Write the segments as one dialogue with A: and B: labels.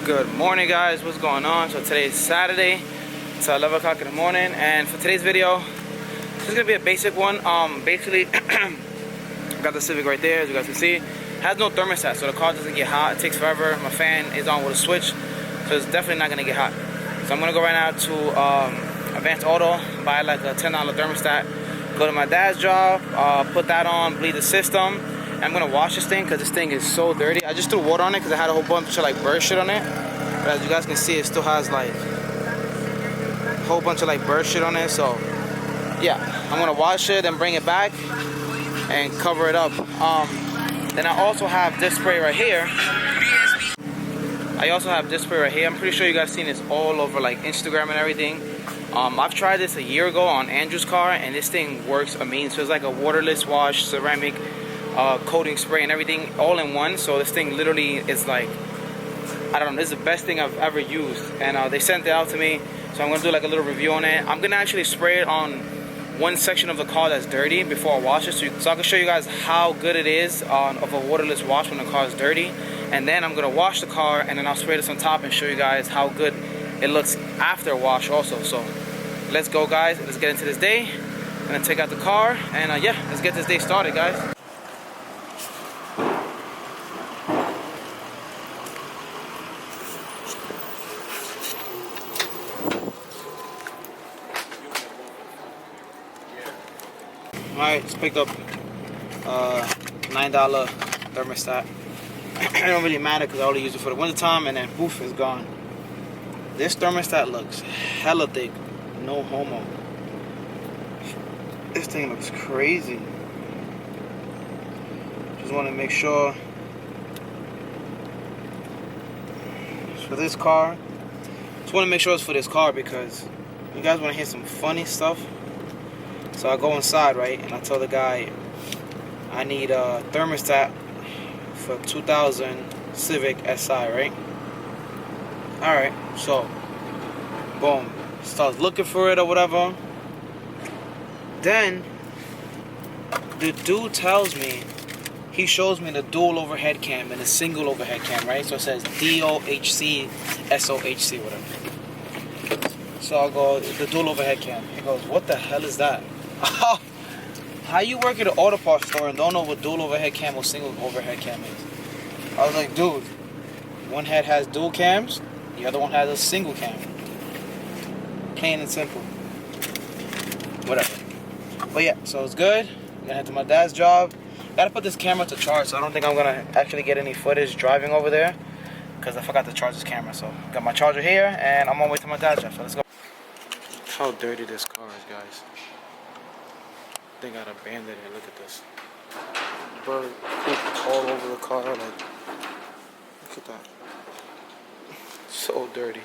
A: Good morning, guys. What's going on? So today is Saturday. It's 11 o'clock in the morning, and for today's video, this is gonna be a basic one. Basically, got the Civic right there, as you guys can see. It has no thermostat, so the car doesn't get hot. It takes forever. My fan is on with a switch, so it's definitely not gonna get hot. So I'm gonna go right now to Advanced Auto, buy like a $10 thermostat. Go to my dad's job, put that on, bleed the system. I'm gonna wash this thing because this thing is so dirty. I just threw water on it because I had a whole bunch of like bird shit on it. But as you guys can see, it still has like a whole bunch of like bird shit on it. So yeah, I'm gonna wash it and bring it back and cover it up. Then I also have this spray right here. I'm pretty sure you guys seen this all over like Instagram and everything. I've tried this a year ago on Andrew's car, and this thing works amazing. So it's like a waterless wash, ceramic coating spray and everything all in one. So this thing literally is like, I don't know, this is the best thing I've ever used, and they sent it out to me, so I'm gonna do like a little review on it. I'm gonna actually spray it on one section of the car that's dirty before I wash it, so I can show you guys how good it is of a waterless wash when the car is dirty. And then I'm gonna wash the car, and then I'll spray this on top and show you guys how good it looks after a wash also. So let's go, guys. Let's get into this day. I'm gonna take out the car, and yeah, let's get this day started, guys. Alright, just picked up $9 thermostat. It don't really matter because I only use it for the winter time, and then poof, it's gone. This thermostat looks hella thick, no homo. This thing looks crazy. Just want to make sure it's for this car. Just want to make sure it's for this car because you guys want to hear some funny stuff. So I go inside, right, and I tell the guy I need a thermostat for 2000 Civic SI, right? Alright, so boom, starts looking for it or whatever. Then the dude tells me, he shows me the dual overhead cam and the single overhead cam, right? So it says DOHC, SOHC, whatever. So I'll go, the dual overhead cam. He goes, what the hell is that? How you work at an auto parts store and don't know what dual overhead cam or single overhead cam is? I was like, dude, one head has dual cams, the other one has a single cam. Plain and simple. Whatever. But yeah, so it's good. I'm gonna head to my dad's job. Gotta put this camera to charge, so I don't think I'm gonna actually get any footage driving over there because I forgot to charge this camera. So got my charger here, and I'm on my way to my dad's job. So let's go. How dirty this car is, guys. They got abandoned it. Look at this. Bird poop all over the car. Like, look at that. So dirty.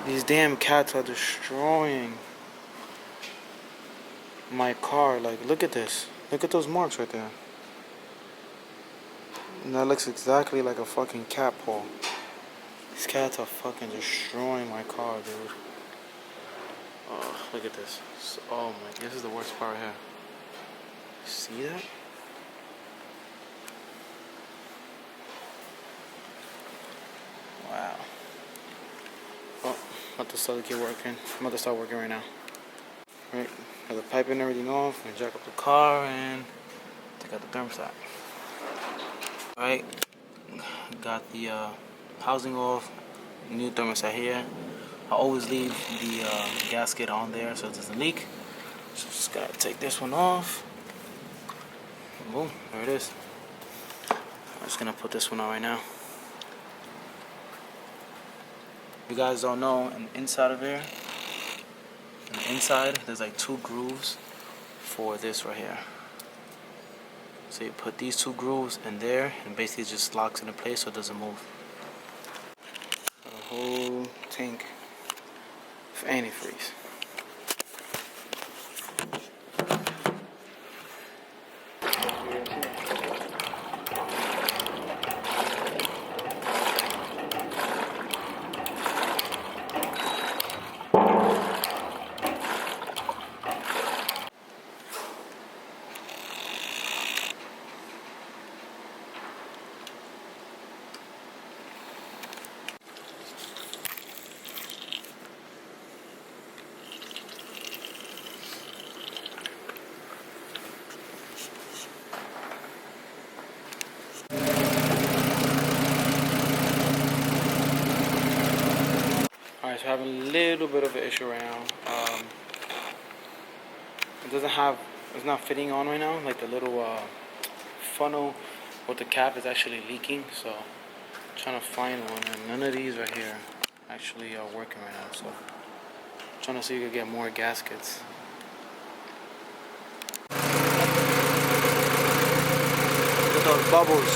A: These damn cats are destroying my car. Like, look at this. Look at those marks right there. And that looks exactly like a fucking cat paw. These cats are fucking destroying my car, dude. Oh, look at this. Oh my, this is the worst part right here. See that? Wow. Oh, about to start to get working. I'm about to start working right now. Right, have the pipe and everything off, and jack up the car and take out the thermostat. Alright, got the housing off, new thermostat here. I always leave the gasket on there so it doesn't leak. So just gotta take this one off. Boom, there it is. I'm just gonna put this one on right now. If you guys don't know, on the inside of here, on the inside, there's like 2 grooves for this right here. So you put these 2 grooves in there, and basically it just locks into place so it doesn't move. Got a whole tank of antifreeze. little bit of an issue right now. It's not fitting on right now. Like the little funnel with the cap is actually leaking. So I'm trying to find one, and none of these right here actually are working right now. So I'm trying to see if we can get more gaskets. Look at those bubbles.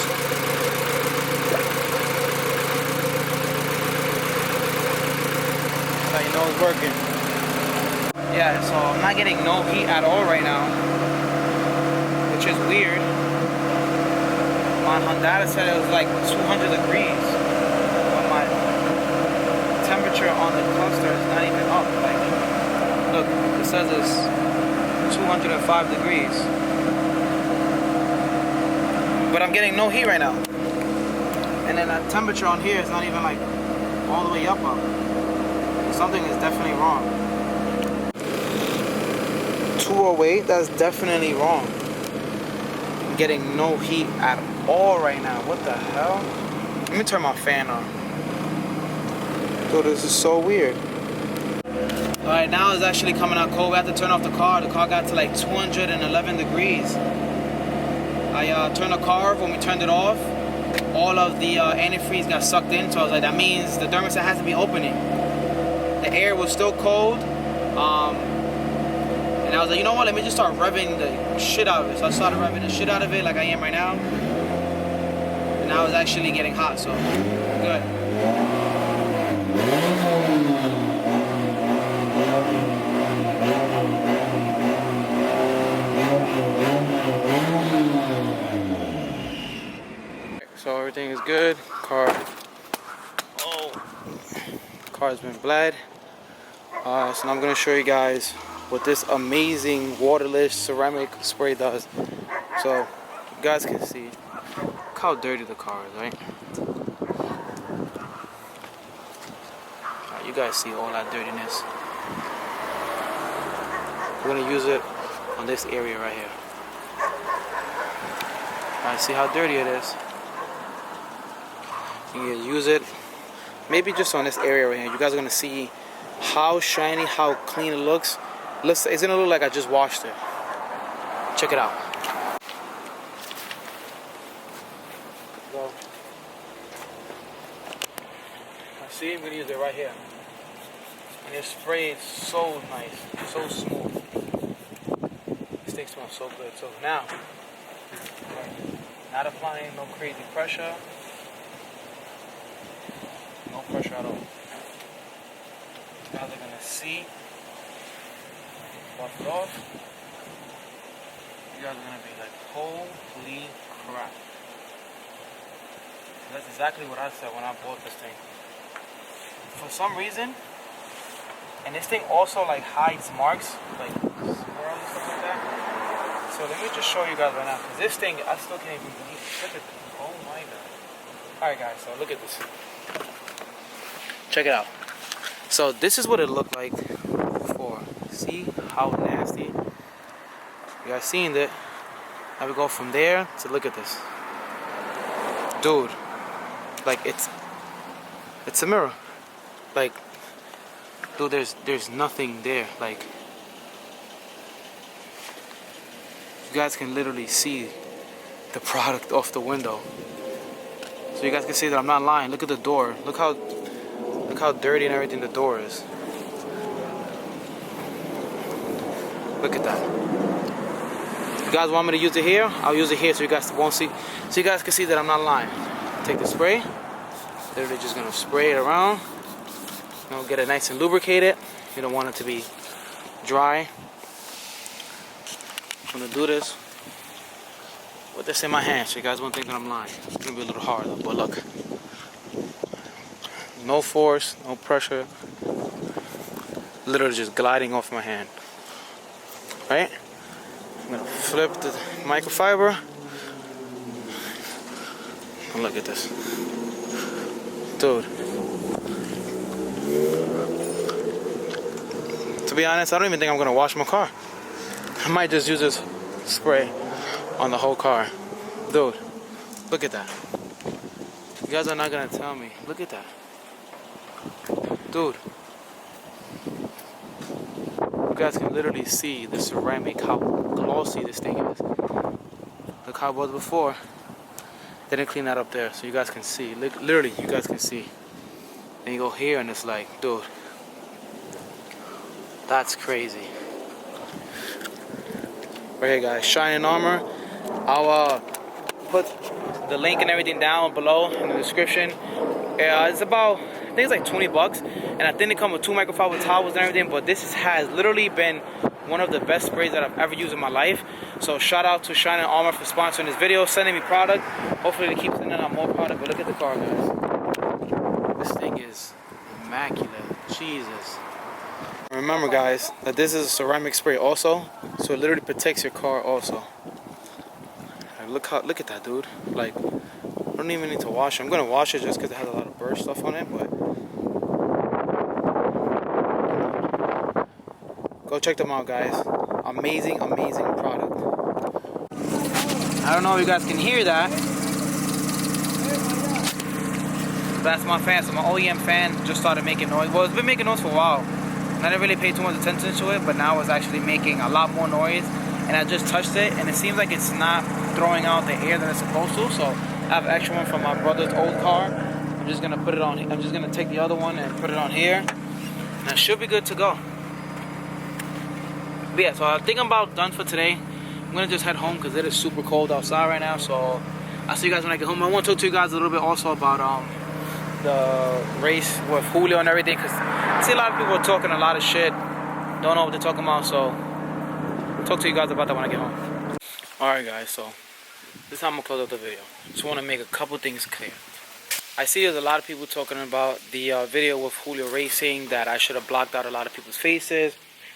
A: So you know it's working. Yeah, so I'm not getting no heat at all right now, which is weird. My Honda said it was like 200 degrees, but my temperature on the cluster is not even up. Like, look, it says it's 205 degrees, but I'm getting no heat right now. And then that temperature on here is not even like all the way up. Something is definitely wrong. 208, that's definitely wrong. I'm getting no heat at all right now. What the hell? Let me turn my fan on. Dude, this is so weird. Alright, now it's actually coming out cold. We have to turn off the car. The car got to like 211 degrees. I turned the car off. When we turned it off, all of the antifreeze got sucked in. So I was like, that means the thermostat has to be opening. The air was still cold. And I was like, you know what, let me just start revving the shit out of it. So I started revving the shit out of it like I am right now. And now it's actually getting hot, so good. So everything is good. Car's been bled. So now I'm gonna show you guys what this amazing waterless ceramic spray does. So you guys can see, look how dirty the car is, right? You guys see all that dirtiness. We're gonna use it on this area right here. Alright, see how dirty it is? You can use it maybe just on this area right here. You guys are gonna see how shiny, how clean it looks. It's gonna look like I just washed it. Check it out. See, I'm gonna use it right here. And it sprays so nice, so smooth. This thing smells so good. So now, not applying no crazy pressure. No pressure at all. You guys are gonna see. Wash it off. You guys are gonna be like, holy crap. That's exactly what I said when I bought this thing. For some reason, and this thing also like hides marks, like swirls and stuff like that. So let me just show you guys right now, because this thing, I still can't even believe it. Look at this. Oh my god. Alright guys, so look at this. Check it out. So this is what it looked like before. See how nasty? You guys seen it? Now we go from there to look at this. Dude, like it's a mirror. Like, dude, there's nothing there. Like, you guys can literally see the product off the window. So you guys can see that I'm not lying. Look at the door. Look how dirty and everything the door is. Look at that. You guys want me to use it here? I'll use it here so you guys won't see. So you guys can see that I'm not lying. Take the spray. Literally just gonna spray it around. You know, get it nice and lubricated. You don't want it to be dry. I'm gonna do this with this in my hand so you guys won't think that I'm lying. It's gonna be a little hard though, but look. No force, no pressure. Literally just gliding off my hand. Right? I'm gonna flip the microfiber. And look at this. Dude. To be honest, I don't even think I'm gonna wash my car. I might just use this spray on the whole car. Dude, look at that. You guys are not gonna tell me. Look at that. Dude, guys can literally see the ceramic, how glossy this thing is. Look how it was before. They didn't clean that up there, so you guys can see. Literally, you guys can see. And you go here, and it's like, dude, that's crazy. Right here, guys, Shining Armor. I'll put the link and everything down below in the description. It's about, I think it's like 20 bucks, and I think they come with 2 microfiber towels and everything. But this has literally been one of the best sprays that I've ever used in my life. So shout out to Shining Armor for sponsoring this video, sending me product. Hopefully they keep sending out more product. But look at the car, guys. This thing is immaculate. Jesus. Remember, guys, that this is a ceramic spray also, so it literally protects your car also. Like, look at that, dude. Like, I don't even need to wash it. I'm gonna wash it just because it has a lot of burr stuff on it, but go check them out, guys. Amazing, amazing product. I don't know if you guys can hear that. That's my fan. So my OEM fan just started making noise. Well, it's been making noise for a while. I didn't really pay too much attention to it, but now it's actually making a lot more noise. And I just touched it, and it seems like it's not throwing out the air that it's supposed to. So I have an extra one from my brother's old car. I'm just gonna put it on. I'm just gonna take the other one and put it on here, and it should be good to go. But yeah, so I think I'm about done for today. I'm gonna just head home because it is super cold outside right now. So I'll see you guys when I get home. I want to talk to you guys a little bit also about the race with Julio and everything, because I see a lot of people talking a lot of shit, don't know what they're talking about. So I'll talk to you guys about that when I get home. Alright, guys, so this is how I'm gonna close out the video. Just want to make a couple things clear. I see there's a lot of people talking about the video with Julio racing, that I should have blocked out a lot of people's faces.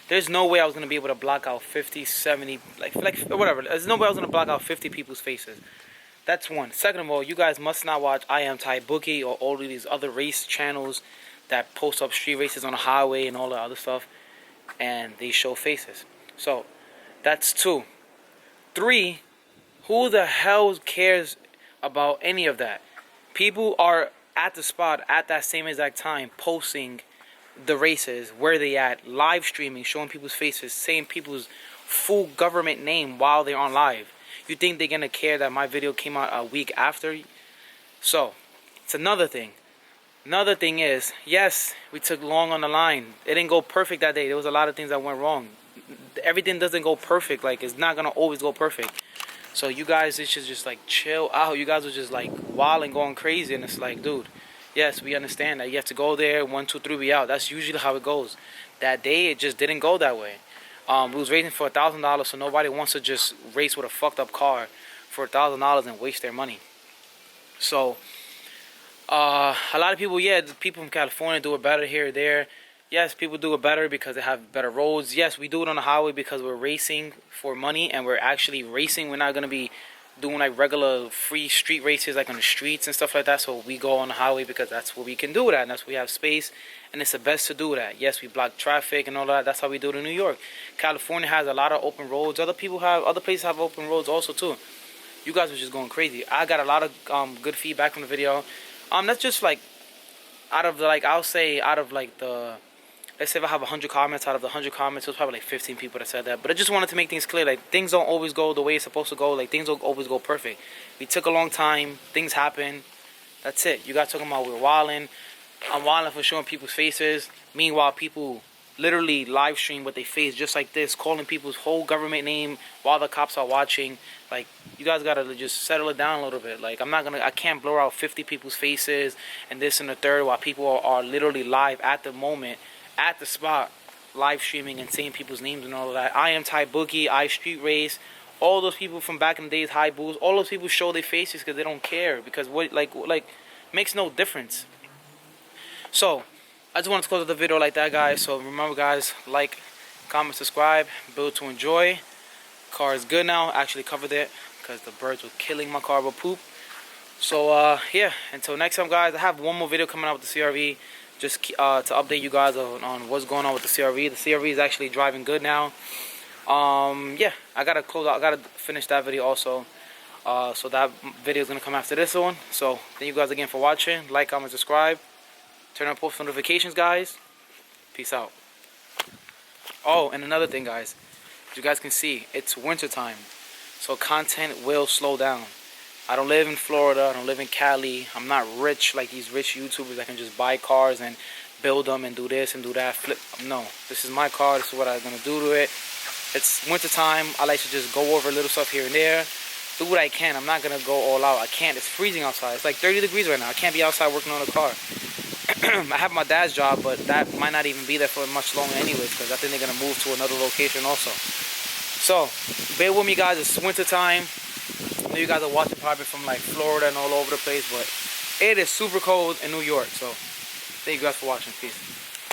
A: There's no way I was going to be able to block out 50, 70, like whatever. There's no way I was going to block out 50 people's faces. That's one. Second of all, you guys must not watch I Am Ty Bookie or all of these other race channels that post up street races on the highway and all that other stuff, and they show faces. So that's 2. 3, who the hell cares about any of that? People are at the spot at that same exact time posting the races, where they at, live streaming, showing people's faces, saying people's full government name while they're on live. You think they're gonna care that my video came out a week after? So it's another thing. Another thing is, yes, we took long on the line. It didn't go perfect that day. There was a lot of things that went wrong. Everything doesn't go perfect. Like, it's not gonna always go perfect. So you guys, it should just like chill out. You guys are just like wild and going crazy, and it's like, dude, yes, we understand that you have to go there, 1, 2, 3, we out. That's usually how it goes. That day, it just didn't go that way. We was racing for $1,000, so nobody wants to just race with a fucked up car for $1,000 and waste their money. So, a lot of people, yeah, people from California do it better here or there. Yes, people do it better because they have better roads. Yes, we do it on the highway because we're racing for money, and we're actually racing. We're not going to be doing like regular free street races like on the streets and stuff like that. So we go on the highway because that's where we can do that, and that's where we have space, and it's the best to do that. Yes, we block traffic and all that. That's how we do it in New York. California has a lot of open roads. Other places have open roads also too. You guys are just going crazy. I got a lot of good feedback from the video. That's just like out of the, like, I'll say out of like the, let's say if I have 100 comments, out of the 100 comments, there's probably like 15 people that said that. But I just wanted to make things clear. Like, things don't always go the way it's supposed to go. Like, things don't always go perfect. We took a long time. Things happen. That's it. You guys talking about we're wilding. I'm wilding for showing people's faces. Meanwhile, people literally live stream with their face just like this, calling people's whole government name while the cops are watching. Like, you guys gotta just settle it down a little bit. Like, I can't blur out 50 people's faces and this and the third while people are literally live at the moment, at the spot, live streaming and saying people's names and all of that. I Am Ty Bookie, I Street Race, all those people from back in the days, High Bulls, all those people show their faces because they don't care, because what like makes no difference. So I just wanted to close the video like that, guys. So remember, guys, like, comment, subscribe, build to enjoy. Car is good now. I actually covered it because the birds were killing my car with poop. So yeah, until next time, guys, I have one more video coming out with the CRV, just to update you guys on what's going on with the CRV. The CRV is actually driving good now. Yeah, I gotta close out. I gotta finish that video also. So that video is gonna come after this one. So thank you guys again for watching. Like, comment, subscribe. Turn on post notifications, guys. Peace out. Oh, and another thing, guys. As you guys can see, it's winter time, so content will slow down. I don't live in Florida. I don't live in Cali. I'm not rich like these rich YouTubers that can just buy cars and build them and do this and do that. Flip. No, this is my car. This is what I'm gonna do to it. It's winter time. I like to just go over a little stuff here and there. Do what I can. I'm not gonna go all out. I can't. It's freezing outside. It's like 30 degrees right now. I can't be outside working on a car. I have my dad's job, but that might not even be there for much longer anyways, because I think they're gonna move to another location also. So bear with me, guys. It's winter time. I know you guys are watching probably from like Florida and all over the place, but it is super cold in New York. So thank you guys for watching. Peace.